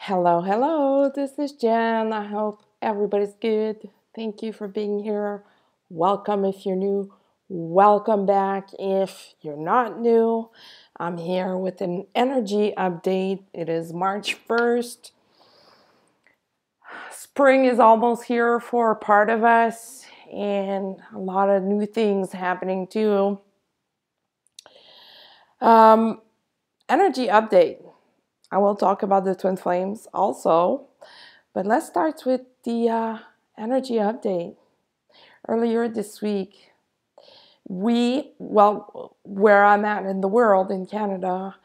Hello, hello. This is Jen. I hope everybody's good. Thank you for being here. Welcome if you're new. Welcome back if you're not new. I'm here with an energy update. It is March 1st. Spring is almost here for a part of us, and a lot of new things happening too. Energy update. I will talk about the twin flames also. But let's start with the energy update. Earlier this week, where I'm at in the world, in Canada,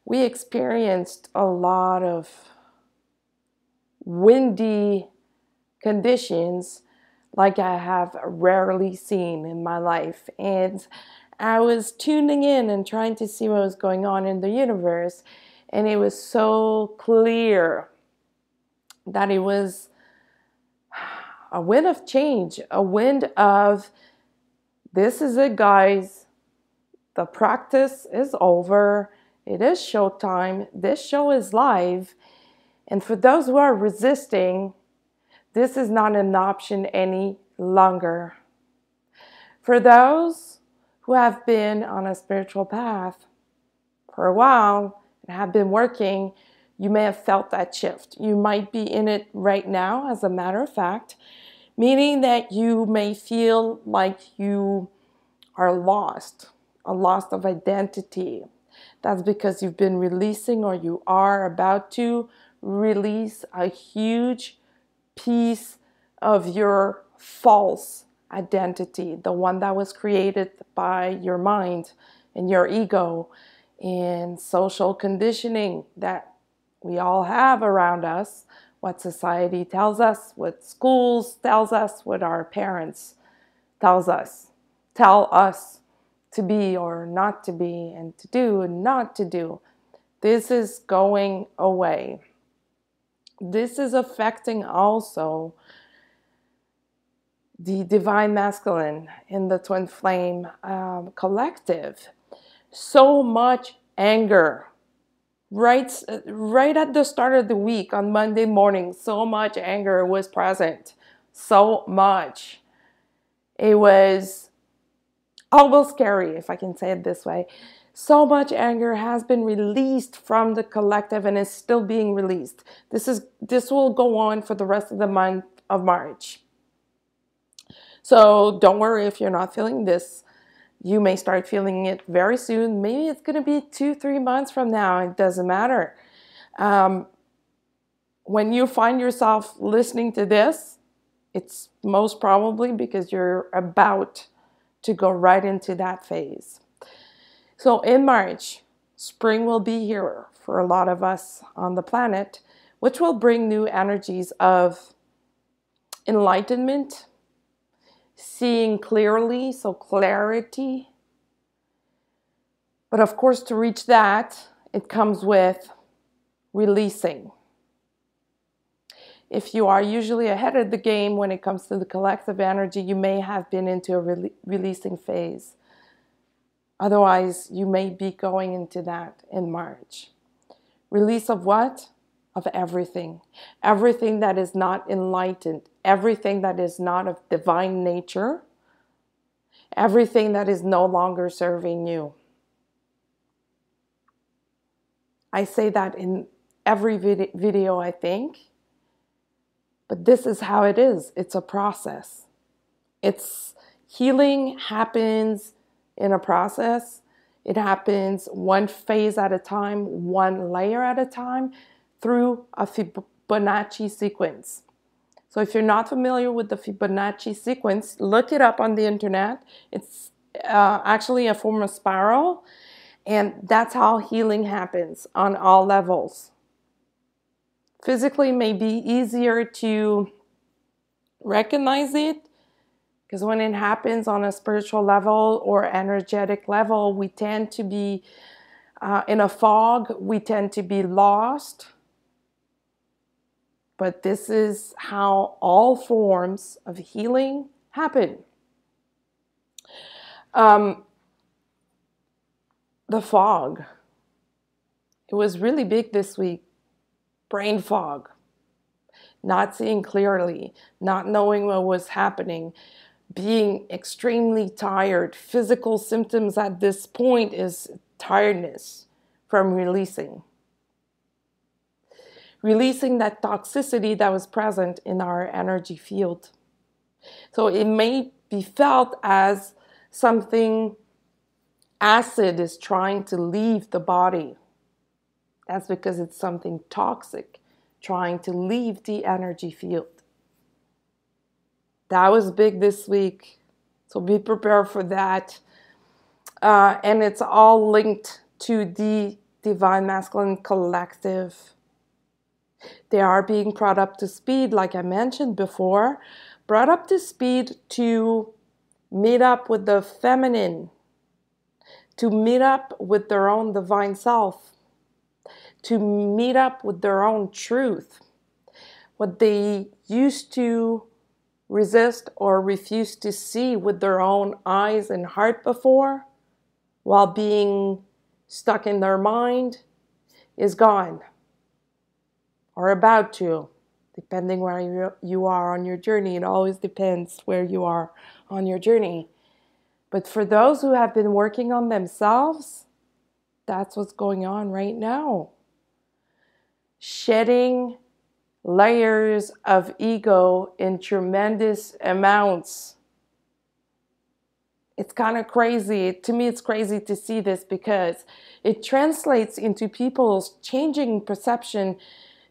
we experienced a lot of windy conditions like I have rarely seen in my life. And I was tuning in and trying to see what was going on in the universe. And it was so clear that it was a wind of change, a wind of, this is it, guys. The practice is over. It is showtime. This show is live. And for those who are resisting, this is not an option any longer. For those who have been on a spiritual path for a while and have been working, you may have felt that shift. You might be in it right now, as a matter of fact, meaning that you may feel like you are lost, a loss of identity. That's because you've been releasing, or you are about to release, a huge piece of your false identity, the one that was created by your mind and your ego and social conditioning that we all have around us, what society tells us, what schools tells us, what our parents tell us to be or not to be, and to do and not to do. This is going away. This is affecting also the divine masculine in the twin flame collective. So much anger. Right at the start of the week on Monday morning, so much anger was present. So much. It was almost scary, if I can say it this way. So much anger has been released from the collective and is still being released. This will go on for the rest of the month of March. So don't worry if you're not feeling this. You may start feeling it very soon. Maybe it's going to be 2-3 months from now. It doesn't matter. When you find yourself listening to this, it's most probably because you're about to go right into that phase. So in March, spring will be here for a lot of us on the planet, which will bring new energies of enlightenment, seeing clearly, so clarity. But of course, to reach that, it comes with releasing. If you are usually ahead of the game when it comes to the collective energy, you may have been into a releasing phase. Otherwise, you may be going into that in March. Release of what? Of everything. Everything that is not enlightened. Everything that is not of divine nature. Everything that is no longer serving you. I say that in every video, I think. But this is how it is. It's a process. Healing happens in a process. It happens one phase at a time, one layer at a time, through a Fibonacci sequence. So if you're not familiar with the Fibonacci sequence, look it up on the internet. It's actually a form of spiral, and that's how healing happens on all levels. Physically, may be easier to recognize it, because when it happens on a spiritual level or energetic level, we tend to be in a fog. We tend to be lost. But this is how all forms of healing happen. The fog. It was really big this week. brain fog, not seeing clearly, not knowing what was happening, being extremely tired. Physical symptoms at this point is tiredness from releasing. Releasing that toxicity that was present in our energy field. So it may be felt as something acid is trying to leave the body. That's because it's something toxic trying to leave the energy field. That was big this week, so be prepared for that. And it's all linked to the Divine Masculine Collective. They are being brought up to speed, like I mentioned before, brought up to speed to meet up with the feminine, to meet up with their own divine self, to meet up with their own truth, what they used to resist or refuse to see with their own eyes and heart before, while being stuck in their mind, is gone, or about to, depending where you are on your journey. It always depends where you are on your journey. But for those who have been working on themselves, that's what's going on right now. Shedding layers of ego in tremendous amounts. It's kind of crazy. To me, it's crazy to see this because it translates into people's changing perception,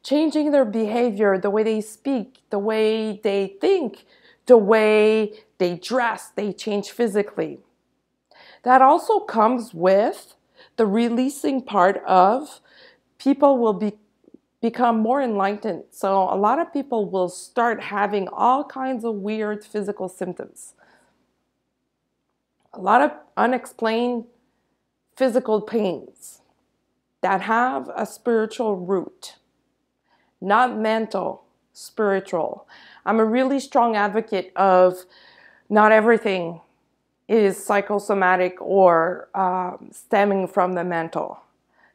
changing their behavior, the way they speak, the way they think, the way they dress, they change physically. That also comes with the releasing part of people will become more enlightened. So a lot of people will start having all kinds of weird physical symptoms. A lot of unexplained physical pains that have a spiritual root, not mental, spiritual. I'm a really strong advocate of not everything is psychosomatic or stemming from the mental.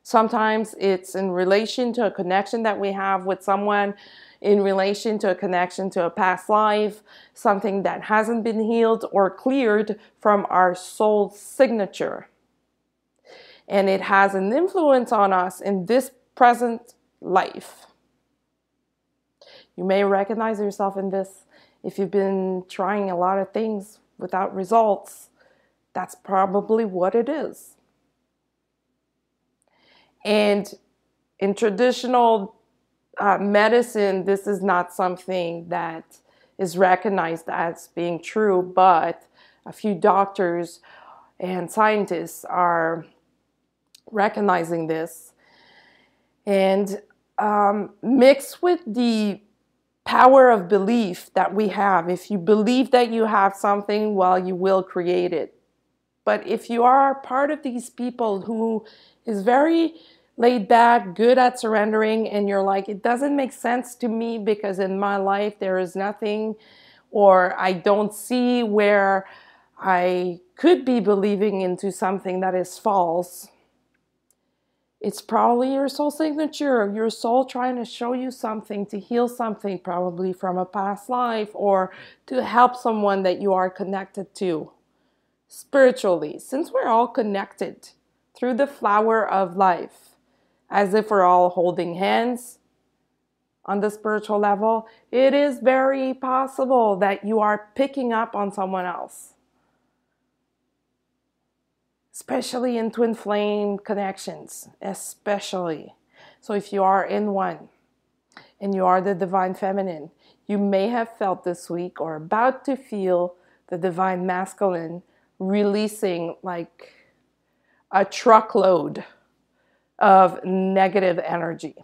Sometimes it's in relation to a connection that we have with someone, in relation to a connection to a past life, something that hasn't been healed or cleared from our soul signature. And it has an influence on us in this present life. You may recognize yourself in this. If you've been trying a lot of things without results, that's probably what it is. And in traditional medicine, this is not something that is recognized as being true, but a few doctors and scientists are recognizing this. And mixed with the power of belief that we have, if you believe that you have something, well, you will create it. But if you are part of these people who is very laid back, good at surrendering, and you're like, it doesn't make sense to me because in my life there is nothing, or I don't see where I could be believing into something that is false, it's probably your soul signature, your soul trying to show you something, to heal something, probably from a past life, or to help someone that you are connected to spiritually, since we're all connected through the flower of life, as if we're all holding hands on the spiritual level. It is very possible that you are picking up on someone else, especially in twin flame connections, especially. So if you are in one and you are the divine feminine, you may have felt this week or about to feel the divine masculine releasing like a truckload of negative energy,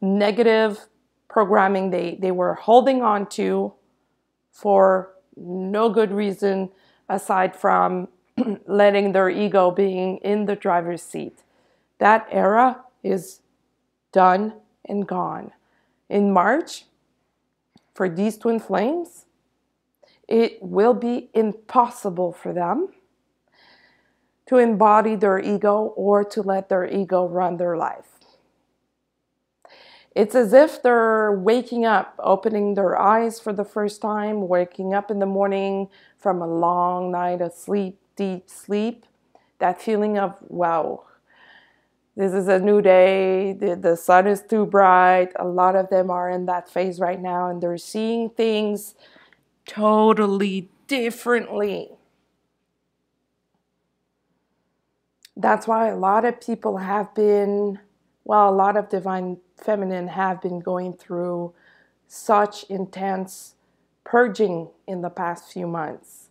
negative programming they were holding on to for no good reason aside from letting their ego being in the driver's seat. That era is done and gone. In March, for these twin flames, it will be impossible for them to embody their ego or to let their ego run their life. It's as if they're waking up, opening their eyes for the first time, waking up in the morning from a long night of sleep, deep sleep. That feeling of, wow, this is a new day, the sun is too bright. A lot of them are in that phase right now, and they're seeing things totally differently. That's why a lot of people have been, well, a lot of divine feminine have been going through such intense purging in the past few months.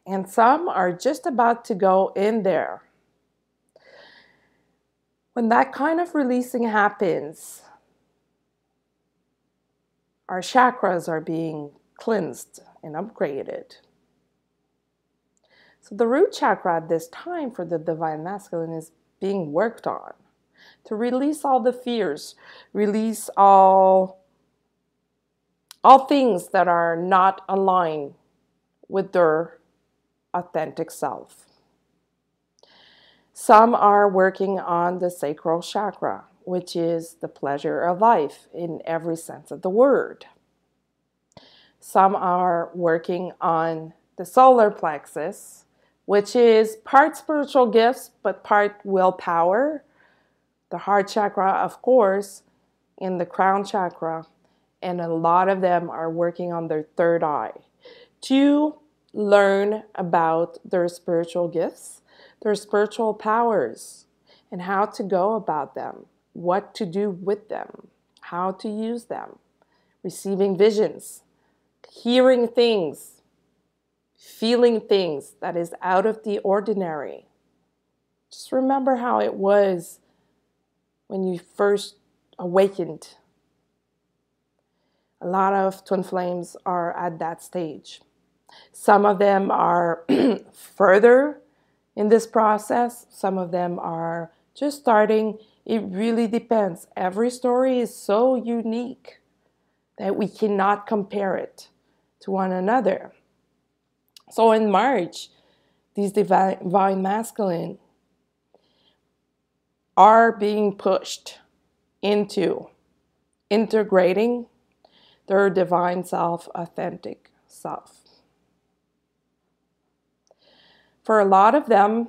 And some are just about to go in there. When that kind of releasing happens, our chakras are being cleansed and upgraded. So the root chakra at this time for the divine masculine is being worked on to release all the fears, release all things that are not aligned with their authentic self. Some are working on the sacral chakra, which is the pleasure of life in every sense of the word. Some are working on the solar plexus, which is part spiritual gifts, but part willpower. The heart chakra, of course, and the crown chakra. And a lot of them are working on their third eye to learn about their spiritual gifts, their spiritual powers, and how to go about them, what to do with them, how to use them, receiving visions, hearing things, feeling things that is out of the ordinary. Just remember how it was when you first awakened. A lot of twin flames are at that stage. Some of them are further in this process. Some of them are just starting. It really depends. Every story is so unique that we cannot compare it to one another. So in March, these divine masculine are being pushed into integrating their divine self, authentic self. For a lot of them,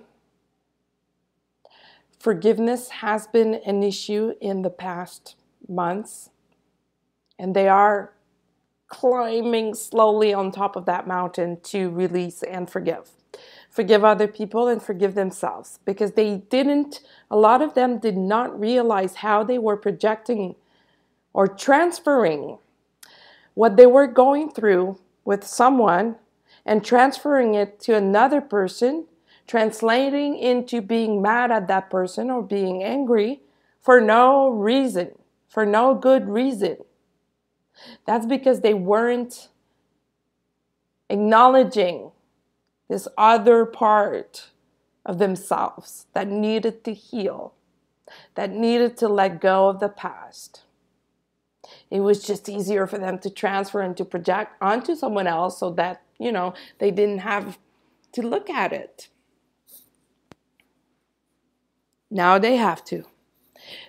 forgiveness has been an issue in the past months, and they are climbing slowly on top of that mountain to release and forgive. Forgive other people and forgive themselves, because a lot of them did not realize how they were projecting or transferring what they were going through with someone and transferring it to another person, translating into being mad at that person or being angry for no reason, for no good reason. That's because they weren't acknowledging this other part of themselves that needed to heal, that needed to let go of the past. It was just easier for them to transfer and to project onto someone else so that, they didn't have to look at it. Now they have to.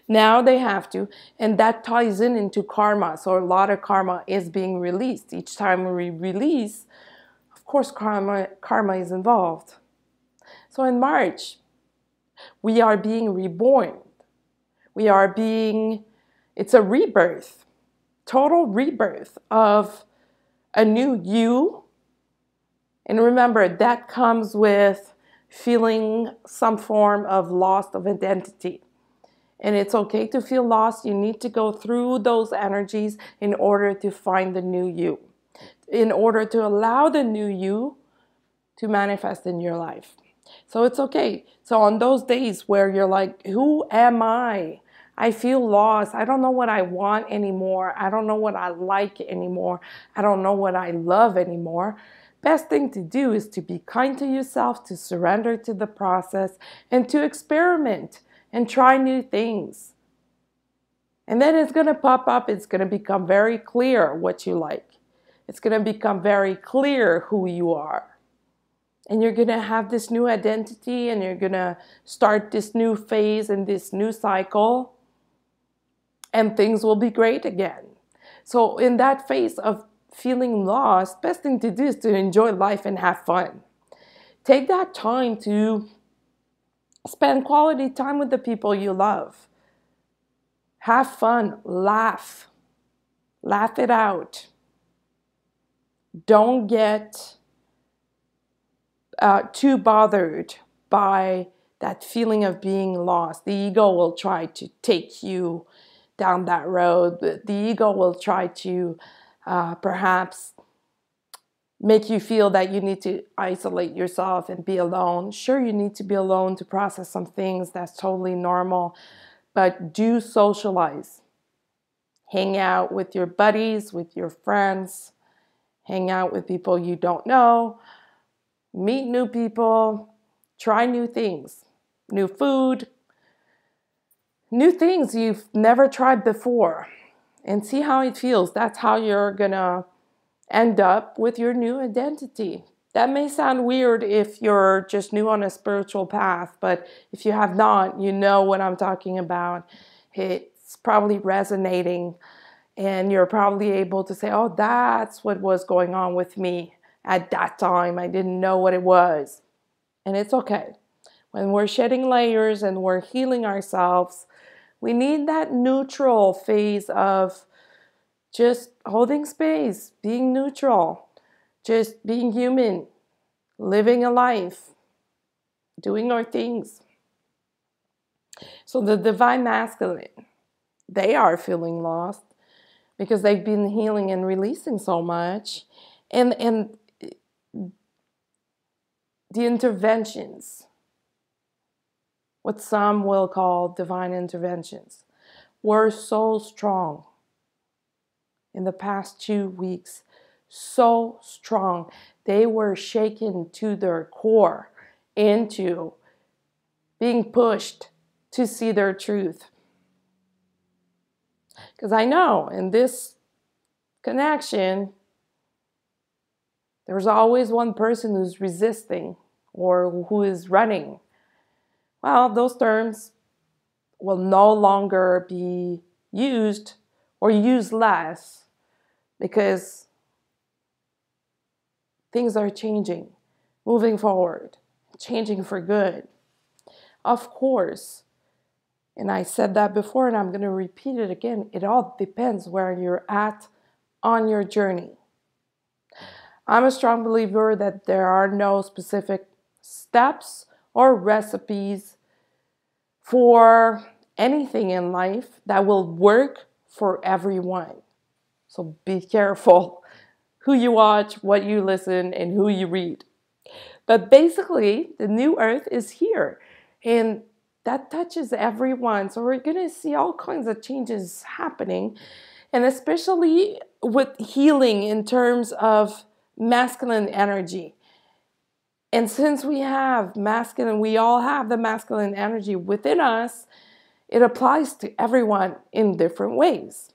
And that ties into karma. So a lot of karma is being released. Each time we release, of course, karma is involved. So in March, we are being reborn. It's a rebirth, total rebirth of a new you. And remember, that comes with feeling some form of loss of identity. And it's okay to feel lost. You need to go through those energies in order to find the new you, in order to allow the new you to manifest in your life. So it's okay. So on those days where you're like, who am I? I feel lost. I don't know what I want anymore. I don't know what I like anymore. I don't know what I love anymore. Best thing to do is to be kind to yourself, to surrender to the process, and to experiment and try new things. And then it's going to pop up. It's going to become very clear what you like. It's going to become very clear who you are. And you're going to have this new identity, and you're going to start this new phase and this new cycle. and things will be great again. So in that phase of feeling lost, best thing to do is to enjoy life and have fun. Take that time to spend quality time with the people you love. Have fun, laugh it out. Don't get too bothered by that feeling of being lost. The ego will try to take you down that road. The ego will try to perhaps make you feel that you need to isolate yourself and be alone. Sure, you need to be alone to process some things. That's totally normal. But do socialize. Hang out with your buddies, with your friends. Hang out with people you don't know. Meet new people. Try new things. New food. New things you've never tried before. And see how it feels. That's how you're going to end up with your new identity. That may sound weird if you're just new on a spiritual path, but if you have not, you know what I'm talking about. It's probably resonating, and you're probably able to say, oh, that's what was going on with me at that time. I didn't know what it was. And it's okay. When we're shedding layers and we're healing ourselves, we need that neutral phase of just holding space, being neutral, just being human, living a life, doing our things. So the divine masculine, they are feeling lost because they've been healing and releasing so much. And the interventions, what some will call divine interventions, were so strong in the past 2 weeks. So strong. They were shaken to their core into being pushed to see their truth. Because I know in this connection, there's always one person who's resisting or who is running. Well, those terms will no longer be used or used less because things are changing, moving forward, changing for good. Of course, and I said that before and I'm going to repeat it again, it all depends where you're at on your journey. I'm a strong believer that there are no specific steps or recipes for anything in life that will work for everyone. So be careful who you watch, what you listen, and who you read. But basically, the new earth is here, and that touches everyone. So we're going to see all kinds of changes happening, and especially with healing in terms of masculine energy. And since we have masculine, we all have the masculine energy within us, it applies to everyone in different ways.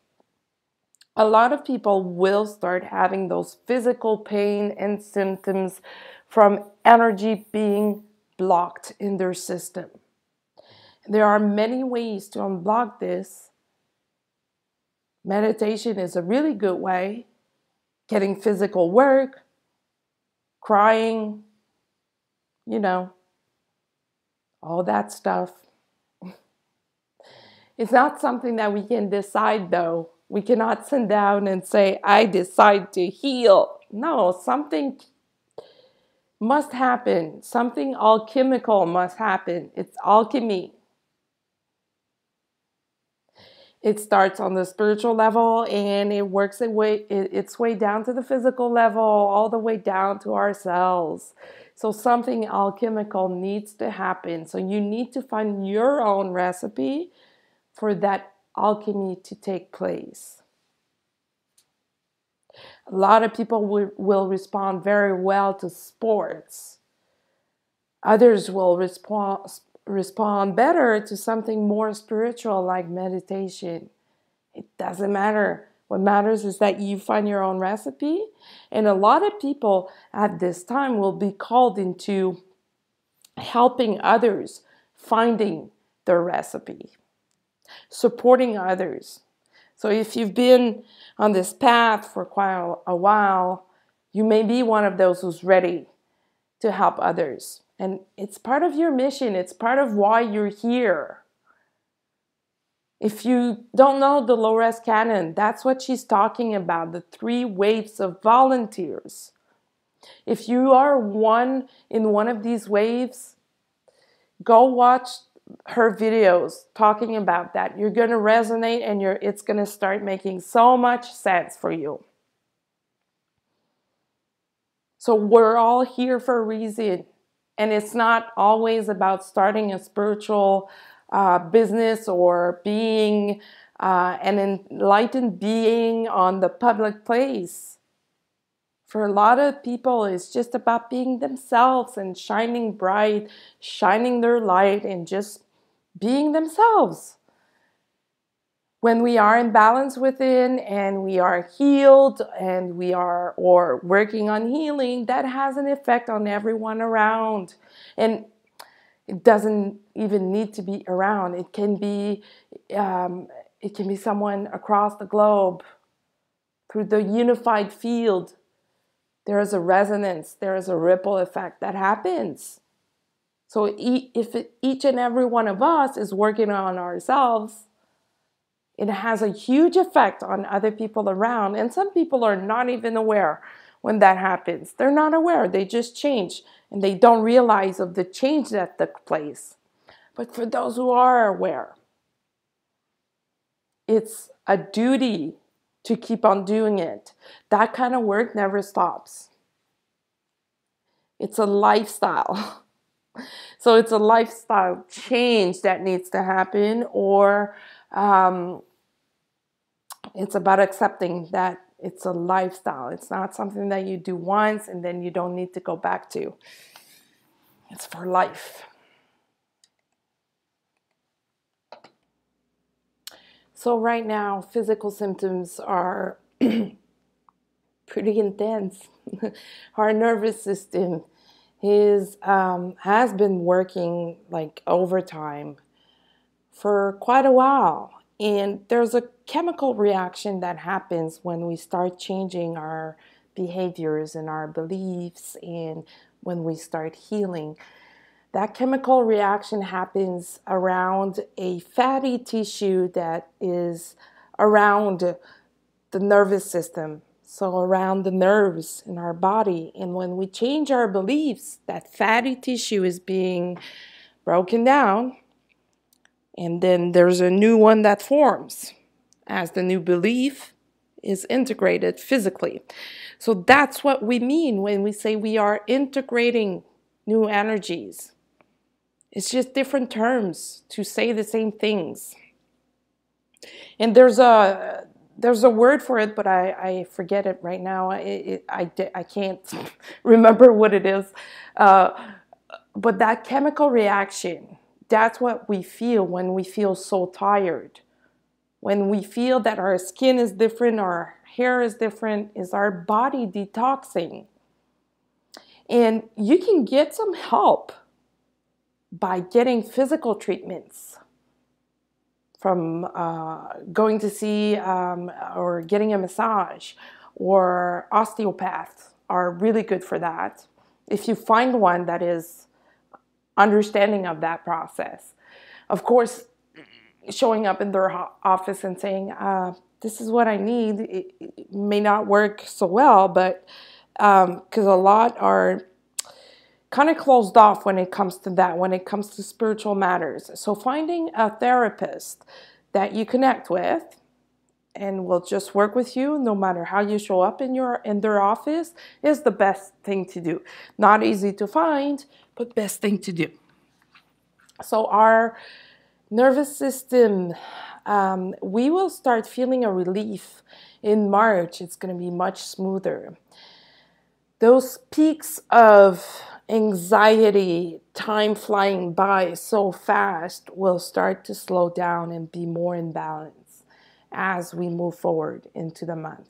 A lot of people will start having those physical pain and symptoms from energy being blocked in their system. There are many ways to unblock this. Meditation is a really good way. Getting physical work, crying, all that stuff. It's not something that we can decide, though. We cannot sit down and say, I decide to heal. No, something must happen. Something alchemical must happen. It's alchemy. It starts on the spiritual level and it works its way down to the physical level, all the way down to our cells. So something alchemical needs to happen. So you need to find your own recipe for that alchemy to take place. A lot of people will respond very well to sports. Others will respond better to something more spiritual like meditation. It doesn't matter. What matters is that you find your own recipe. And a lot of people at this time will be called into helping others finding their recipe. supporting others. So if you've been on this path for quite a while, you may be one of those who's ready to help others. And it's part of your mission. It's part of why you're here. If you don't know Dolores Cannon, that's what she's talking about, the 3 waves of volunteers. If you are in one of these waves, go watch her videos talking about that. You're going to resonate, and it's going to start making so much sense for you. So we're all here for a reason. And it's not always about starting a spiritual business or being an enlightened being on the public place. For a lot of people, it's just about being themselves and shining bright, shining their light, and just being themselves. When we are in balance within and we are healed and we are working on healing, that has an effect on everyone around. And it doesn't even need to be around. It can be someone across the globe. Through the unified field, there is a resonance, there is a ripple effect that happens. So if each and every one of us is working on ourselves, it has a huge effect on other people around. And some people are not even aware when that happens. They're not aware. They just change. And they don't realize of the change that took place. But for those who are aware, it's a duty to keep on doing it. That kind of work never stops. It's a lifestyle. So it's a lifestyle change that needs to happen, or it's about accepting that it's a lifestyle. It's not something that you do once and then you don't need to go back to. It's for life. So right now, physical symptoms are pretty intense. Our nervous system has been working like overtime for quite a while. And there's a chemical reaction that happens when we start changing our behaviors and our beliefs, and when we start healing. That chemical reaction happens around a fatty tissue that is around the nervous system, so around the nerves in our body. And when we change our beliefs, that fatty tissue is being broken down, and then there's a new one that forms as the new belief is integrated physically. So that's what we mean when we say we are integrating new energies. It's just different terms to say the same things. And there's a word for it, but I forget it right now. I can't remember what it is. But that chemical reaction, that's what we feel when we feel so tired. When we feel that our skin is different, our hair is different, is our body detoxing. And you can get some help by getting physical treatments, from going to see or getting a massage, or osteopaths are really good for that. If you find one that is understanding of that process. Of course, showing up in their office and saying, this is what I need, it may not work so well, but because a lot are kind of closed off when it comes to that, when it comes to spiritual matters. So finding a therapist that you connect with and will just work with you no matter how you show up in their office is the best thing to do. Not easy to find, but best thing to do. So our nervous system, we will start feeling a relief in March. It's going to be much smoother. Those peaks of anxiety, time flying by so fast, will start to slow down and be more in balance as we move forward into the month.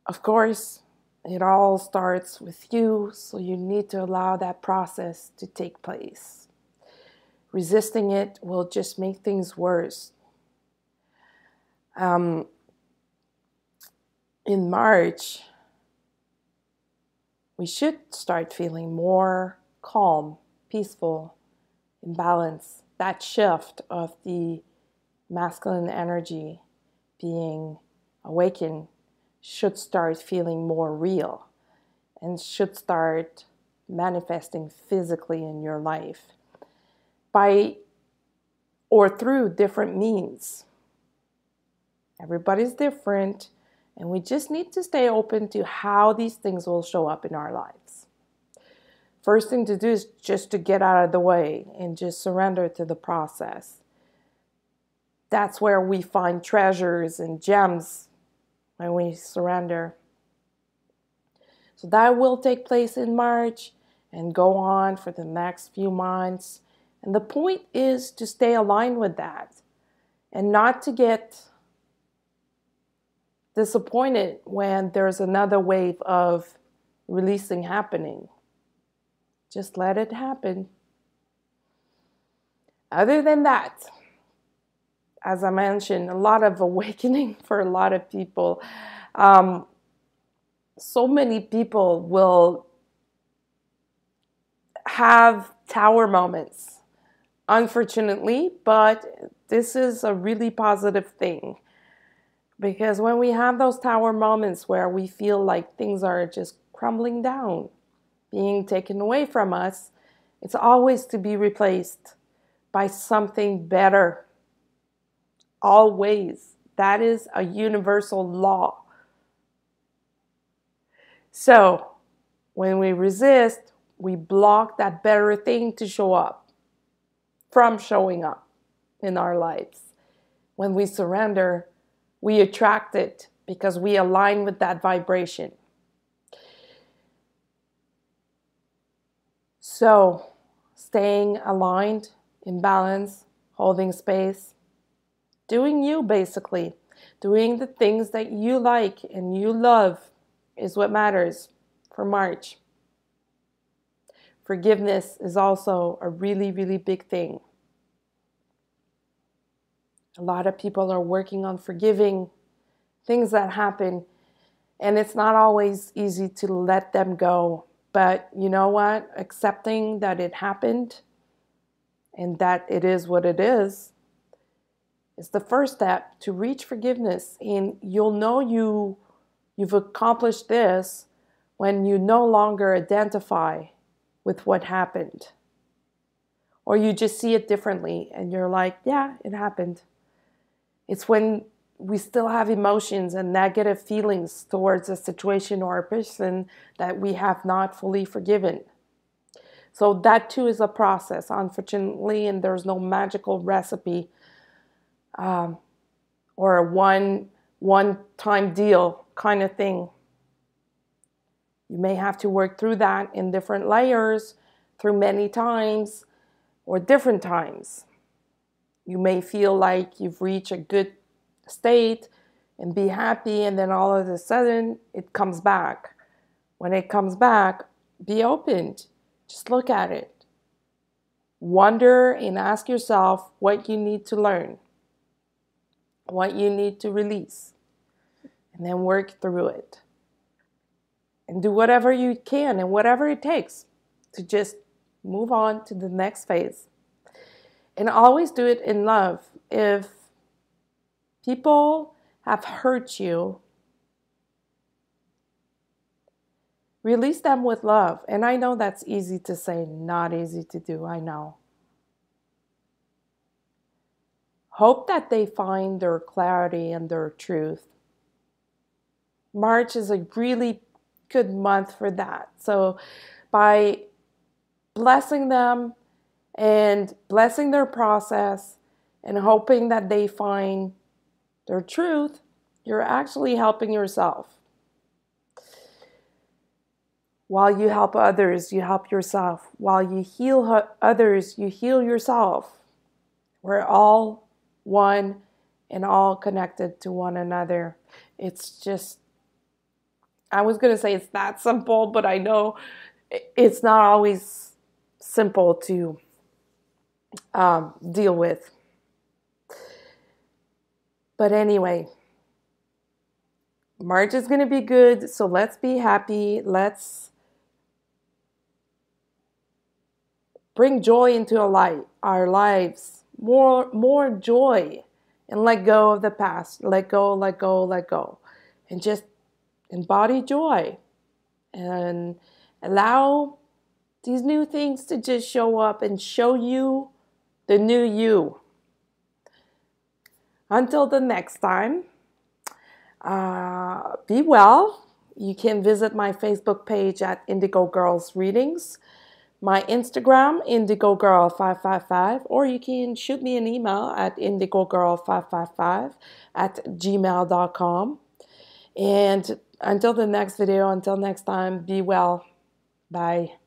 Of course, it all starts with you, so you need to allow that process to take place. Resisting it will just make things worse. In March, we should start feeling more calm, peaceful, in balance. That shift of the masculine energy being awakened should start feeling more real and should start manifesting physically in your life by or through different means. Everybody's different, and we just need to stay open to how these things will show up in our lives. First thing to do is just to get out of the way and just surrender to the process. That's where we find treasures and gems when we surrender. So that will take place in March and go on for the next few months. And the point is to stay aligned with that and not to get disappointed when there's another wave of releasing happening. Just let it happen. Other than that, as I mentioned, a lot of awakening for a lot of people. So many people will have tower moments, unfortunately, but this is a really positive thing. Because when we have those tower moments where we feel like things are just crumbling down, being taken away from us, it's always to be replaced by something better. Always. That is a universal law. So, when we resist, we block that better thing to show up from showing up in our lives. When we surrender, we attract it because we align with that vibration. So, staying aligned, in balance, holding space, doing you basically, doing the things that you like and you love is what matters for March. Forgiveness is also a really, really big thing. A lot of people are working on forgiving things that happen, and it's not always easy to let them go. But you know what? Accepting that it happened and that it is what it is the first step to reach forgiveness. And you'll know you've accomplished this when you no longer identify with what happened. Or you just see it differently and you're like, yeah, it happened. It's when we still have emotions and negative feelings towards a situation or a person that we have not fully forgiven. So that too is a process, unfortunately, and there's no magical recipe or a one-time deal kind of thing. You may have to work through that in different layers, through many times, or different times. You may feel like you've reached a good state and be happy, and then all of a sudden it comes back. When it comes back, be open. Just look at it. Wonder and ask yourself what you need to learn, what you need to release, and then work through it. And do whatever you can and whatever it takes to just move on to the next phase. And always do it in love. If people have hurt you, release them with love. And I know that's easy to say, not easy to do, I know. Hope that they find their clarity and their truth. March is a really good month for that. So by blessing them and blessing their process and hoping that they find their truth, you're actually helping yourself. While you help others, you help yourself. While you heal others, you heal yourself. We're all one and all connected to one another. It's just, I was going to say it's that simple, but I know it's not always simple to deal with. But anyway, March is going to be good, so let's be happy. Let's bring joy into our lives. More joy. And let go of the past. Let go, let go, let go. And just embody joy. And allow these new things to just show up and show you the new you. Until the next time, be well. You can visit my Facebook page at Indigo Girls Readings, my Instagram, indigogirl555, or you can shoot me an email at indigogirl555@gmail.com. And until the next video, until next time, be well. Bye.